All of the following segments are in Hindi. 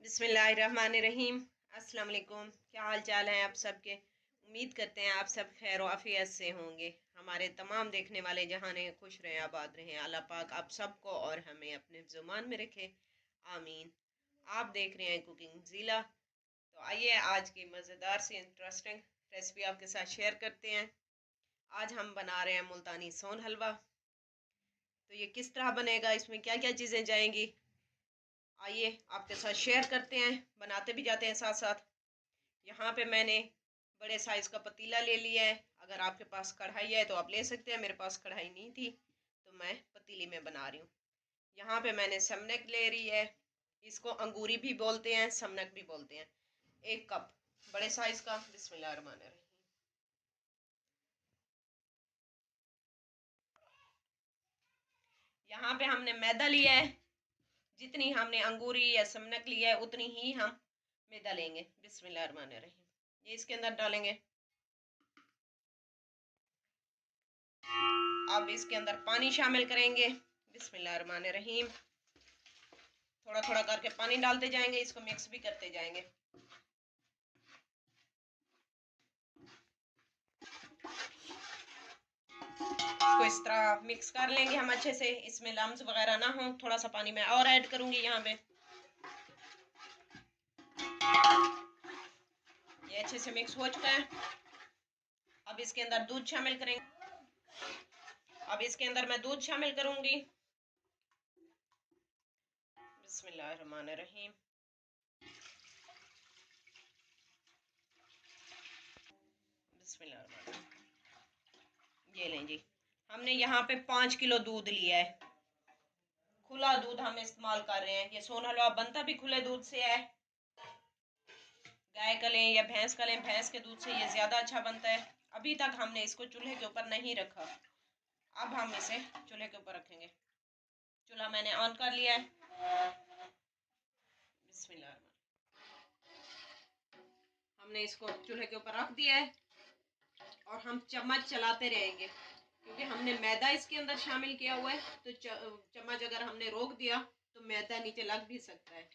बिस्मिल्लाहिर्रहमानिर्रहीम। अस्सलाम वालेकुम। क्या हाल चाल हैं आप सबके। उम्मीद करते हैं आप सब खैर आफियत से होंगे। हमारे तमाम देखने वाले जहां खुश रहें, आबाद रहें। अल्लाह पाक आप सबको और हमें अपने ज़ुबान में रखे, आमीन। आप देख रहे हैं कुकिंग ज़ीला। तो आइए आज की मज़ेदार सी इंटरेस्टिंग रेसिपी आपके साथ शेयर करते हैं। आज हम बना रहे हैं मुल्तानी सोन हलवा। तो ये किस तरह बनेगा, इसमें क्या क्या चीज़ें जाएंगी, आइए आपके साथ शेयर करते हैं, बनाते भी जाते हैं साथ साथ। यहाँ पे मैंने बड़े साइज़ का पतीला ले लिया है। अगर आपके पास कढ़ाई है तो आप ले सकते हैं, मेरे पास कढ़ाई नहीं थी तो मैं पतीली में बना रही हूँ। यहाँ पे मैंने समनक ले रही है, इसको अंगूरी भी बोलते हैं, समनक भी बोलते हैं। 1 कप बड़े साइज़ का। बिस्मिल्लाहिर्रहमानिर्रहीम। यहाँ पे हमने मैदा लिया है, जितनी हमने अंगूरी या समनक लिया है उतनी ही हम मैदा लेंगे। बिस्मिल्लाहिर्रहमानिर्रहीम। ये इसके अंदर डालेंगे। अब इसके अंदर पानी शामिल करेंगे। बिस्मिल्लाहिर्रहमानिर्रहीम। थोड़ा थोड़ा करके पानी डालते जाएंगे, इसको मिक्स भी करते जाएंगे। इसको इस तरह मिक्स कर लेंगे हम अच्छे से, इसमें लम्स वगैरह ना हो। थोड़ा सा पानी मैं और ऐड करूंगी यहाँ पे। ये अच्छे से मिक्स हो चुका है। अब इसके अंदर दूध शामिल करेंगे। अब इसके अंदर मैं दूध शामिल करूंगी। बिस्मिल्लाहिर्रहमानिर्रहीम। बिस्मिल्लाहिर्रहमानिर्रहीम। ये लें जी, हमने यहाँ पे 5 किलो दूध लिया है। खुला दूध हम इस्तेमाल कर रहे हैं। ये सोन हलवा बनता भी खुले दूध से है। गाय का लें या भैंस का लें, भैंस के दूध से ये ज़्यादा अच्छा बनता है। अभी तक हमने इसको चूल्हे के ऊपर नहीं रखा, अब हम इसे चूल्हे के ऊपर रखेंगे। चूल्हा मैंने ऑन कर लिया है। बिस्मिल्लाह, हमने इसको चूल्हे के ऊपर रख दिया है और हम चम्मच चलाते रहेंगे, क्योंकि हमने मैदा इसके अंदर शामिल किया हुआ है। तो चम्मच अगर हमने रोक दिया तो मैदा नीचे लग भी सकता है।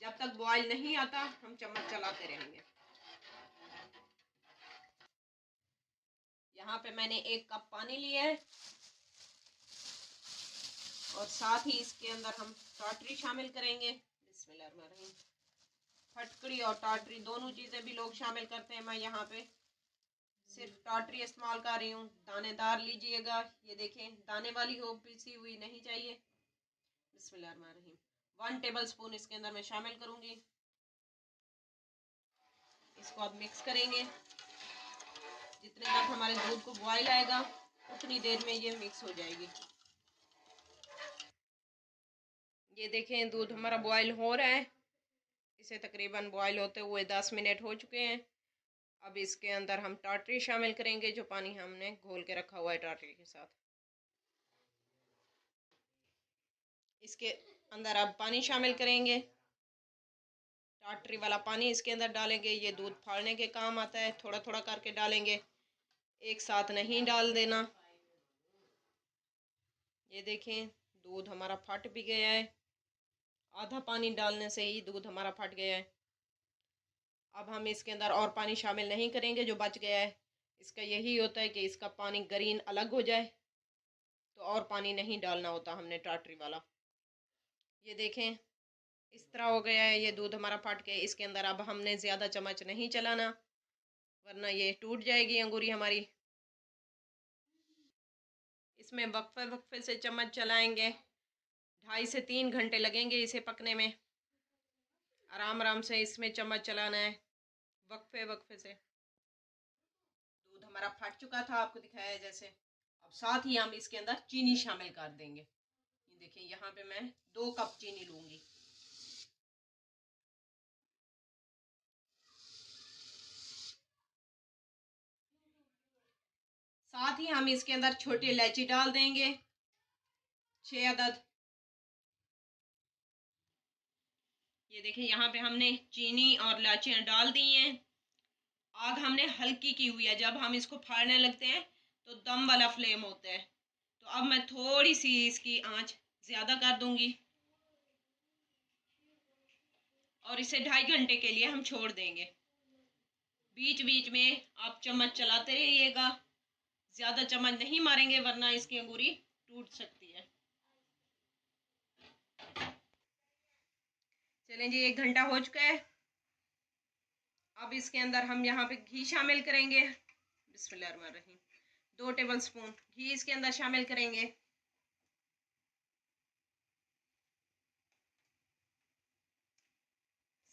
जब तक बॉयल नहीं आता हम चम्मच चलाते रहेंगे। यहाँ पे मैंने 1 कप पानी लिया है और साथ ही इसके अंदर हम टाटरी शामिल करेंगे। बिस्मिल्लाहिर्रहमानिर्रहीम। फटकड़ी और टाटरी दोनों चीज़ें भी लोग शामिल करते हैं, मैं यहाँ पे सिर्फ टाटरी इस्तेमाल कर रही हूँ। दानेदार लीजिएगा, ये देखें दाने वाली हो, पीसी हुई नहीं चाहिए। बिस्मिल्लाहिर्रहमानिर्रहीम। 1 टेबल स्पून इसके अंदर मैं शामिल करूँगी। इसको अब मिक्स करेंगे। जितने तक हमारे दूध को बॉयल आएगा उतनी देर में ये मिक्स हो जाएगी। ये देखें दूध हमारा बॉयल हो रहा है। इसे तकरीबन बॉयल होते हुए 10 मिनट हो चुके हैं। अब इसके अंदर हम टाटरी शामिल करेंगे, जो पानी हमने घोल के रखा हुआ है टाटरी के साथ। इसके अंदर अब पानी शामिल करेंगे, टाटरी वाला पानी इसके अंदर डालेंगे। ये दूध फाड़ने के काम आता है, थोड़ा थोड़ा करके डालेंगे, एक साथ नहीं डाल देना। ये देखें दूध हमारा फट भी गया है, आधा पानी डालने से ही दूध हमारा फट गया है। अब हम इसके अंदर और पानी शामिल नहीं करेंगे जो बच गया है। इसका यही होता है कि इसका पानी ग्रीन अलग हो जाए, तो और पानी नहीं डालना होता हमने टाटरी वाला। ये देखें इस तरह हो गया है, ये दूध हमारा फट के। इसके अंदर अब हमने ज़्यादा चम्मच नहीं चलाना, वरना ये टूट जाएगी अंगूरी हमारी। इसमें वक्फे वक्फे से चम्मच चलाएंगे। 2.5 से 3 घंटे लगेंगे इसे पकने में। आराम आराम से इसमें चम्मच चलाना है, वक्फे वक्फे से। दूध हमारा फट चुका था, आपको दिखाया जैसे। अब साथ ही हम इसके अंदर चीनी शामिल कर देंगे। ये देखिए यहाँ पे मैं 2 कप चीनी लूँगी। साथ ही हम इसके अंदर छोटी इलायची डाल देंगे, 6 अदद। ये देखिए यहाँ पे हमने चीनी और इलायचियाँ डाल दी हैं। आग हमने हल्की की हुई है। जब हम इसको फाड़ने लगते हैं तो दम वाला फ्लेम होता है। तो अब मैं थोड़ी सी इसकी आंच ज़्यादा कर दूंगी और इसे 2.5 घंटे के लिए हम छोड़ देंगे। बीच बीच में आप चम्मच चलाते रहिएगा, ज़्यादा चम्मच नहीं मारेंगे वरना इसकी अंगूरी टूट सकती है। चलें जी, 1 घंटा हो चुका है। अब इसके अंदर हम यहाँ पे घी शामिल करेंगे। बिस्मिल्लाहिर्रहमानिर्रहीम। 2 टेबल स्पून घी इसके अंदर शामिल करेंगे।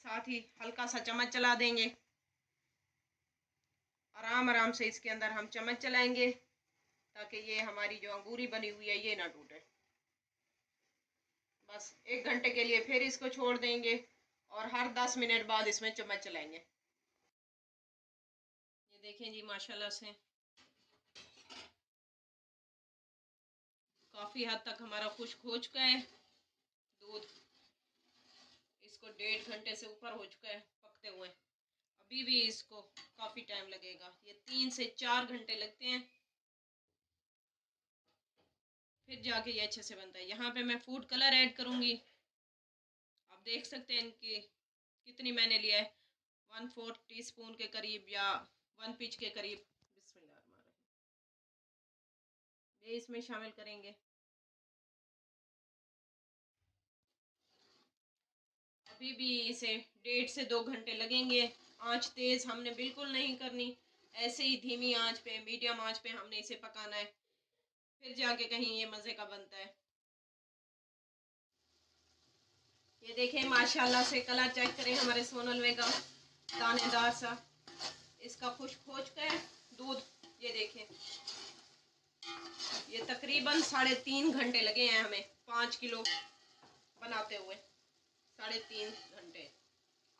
साथ ही हल्का सा चम्मच चला देंगे। आराम आराम से इसके अंदर हम चम्मच चलाएंगे ताकि ये हमारी जो अंगूरी बनी हुई है ये ना टूटे। बस 1 घंटे के लिए फिर इसको छोड़ देंगे और हर 10 मिनट बाद इसमें चम्मच चलाएंगे। ये देखें जी, माशाल्लाह से काफ़ी हद तक हमारा खुश्क हो चुका है दूध। इसको 1.5 घंटे से ऊपर हो चुका है पकते हुए। अभी भी इसको काफ़ी टाइम लगेगा, ये 3 से 4 घंटे लगते हैं फिर जाके ये अच्छे से बनता है। यहाँ पे मैं फूड कलर ऐड करूँगी। आप देख सकते हैं इनकी कितनी मैंने लिया है, 1/4 टीस्पून के करीब या 1 पिंच के करीब। बिस्मिल्लाहिर्रहमानिर्रहीम। ये इसमें शामिल करेंगे। अभी भी इसे 1.5 से 2 घंटे लगेंगे। आंच तेज़ हमने बिल्कुल नहीं करनी, ऐसे ही धीमी आंच पे, मीडियम आंच पे हमने इसे पकाना है, फिर जाके कहीं ये मज़े का बनता है। ये देखें माशाल्लाह से कलर चेक करें हमारे सोन हलवे का, दानेदार सा। इसका खुश्क हो चुका है दूध। ये देखें, ये तकरीबन 3.5 घंटे लगे हैं हमें 5 किलो बनाते हुए, 3.5 घंटे।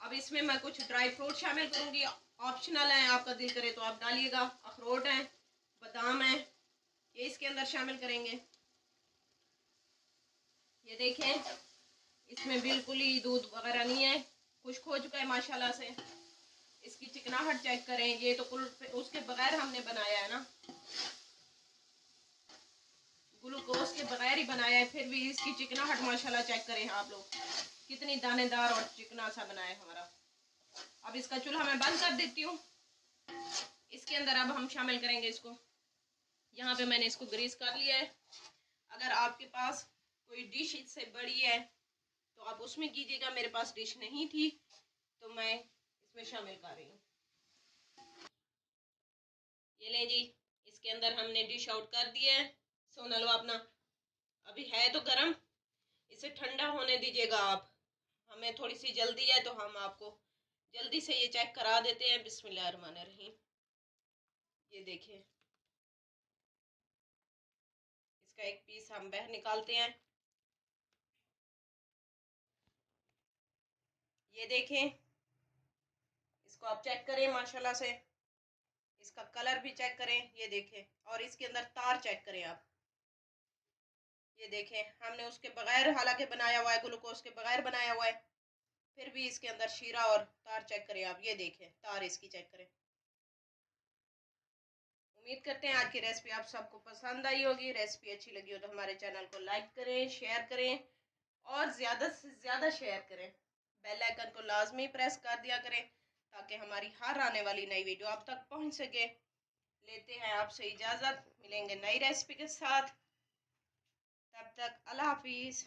अब इसमें मैं कुछ ड्राई फ्रूट शामिल करूँगी, ऑप्शनल है, आपका दिल करे तो आप डालिएगा। अखरोट है, बादाम है, ये इसके अंदर शामिल करेंगे। ये देखें, इसमें बिल्कुल ही दूध वगैरह नहीं है, खुश्क हो चुका है माशाल्लाह से। इसकी चिकनाहट चेक करें, ये तो कुल उसके बगैर हमने बनाया है ना, ग्लूकोज के बगैर ही बनाया है, फिर भी इसकी चिकनाहट माशाल्लाह चेक करें आप लोग, कितनी दानेदार और चिकना सा बनाया है हमारा। अब इसका चूल्हा मैं बंद कर देती हूँ। इसके अंदर अब हम शामिल करेंगे इसको। यहाँ पे मैंने इसको ग्रीस कर लिया है। अगर आपके पास कोई डिश इससे बड़ी है तो आप उसमें कीजिएगा, मेरे पास डिश नहीं थी तो मैं इसमें शामिल कर रही हूँ। ये लें जी, इसके अंदर हमने डिश आउट कर दिया है सोन हलवा अपना। अभी है तो गर्म, इसे ठंडा होने दीजिएगा आप। हमें थोड़ी सी जल्दी है तो हम आपको जल्दी से ये चेक करा देते हैं। बिस्मिल्लाहिर्रहमानिर्रहीम। ये देखिए, इसका एक पीस हम बाहर निकालते हैं। ये देखें, इसको आप चेक करें माशाल्लाह से, इसका कलर भी चेक करें। ये देखें, और इसके अंदर तार चेक करें आप। ये देखें, हमने उसके बगैर हालांकि बनाया हुआ है, ग्लूकोज के बगैर बनाया हुआ है, फिर भी इसके अंदर शीरा और तार चेक करें आप। ये देखें, तार इसकी चेक करें। उम्मीद करते हैं आज की रेसिपी आप सबको पसंद आई होगी। रेसिपी अच्छी लगी हो तो हमारे चैनल को लाइक करें, शेयर करें और ज़्यादा से ज़्यादा शेयर करें। बेल आइकन को लाजमी प्रेस कर दिया करें ताकि हमारी हर आने वाली नई वीडियो आप तक पहुंच सके। लेते हैं आपसे इजाज़त, मिलेंगे नई रेसिपी के साथ। तब तक अल्लाह हाफिज़।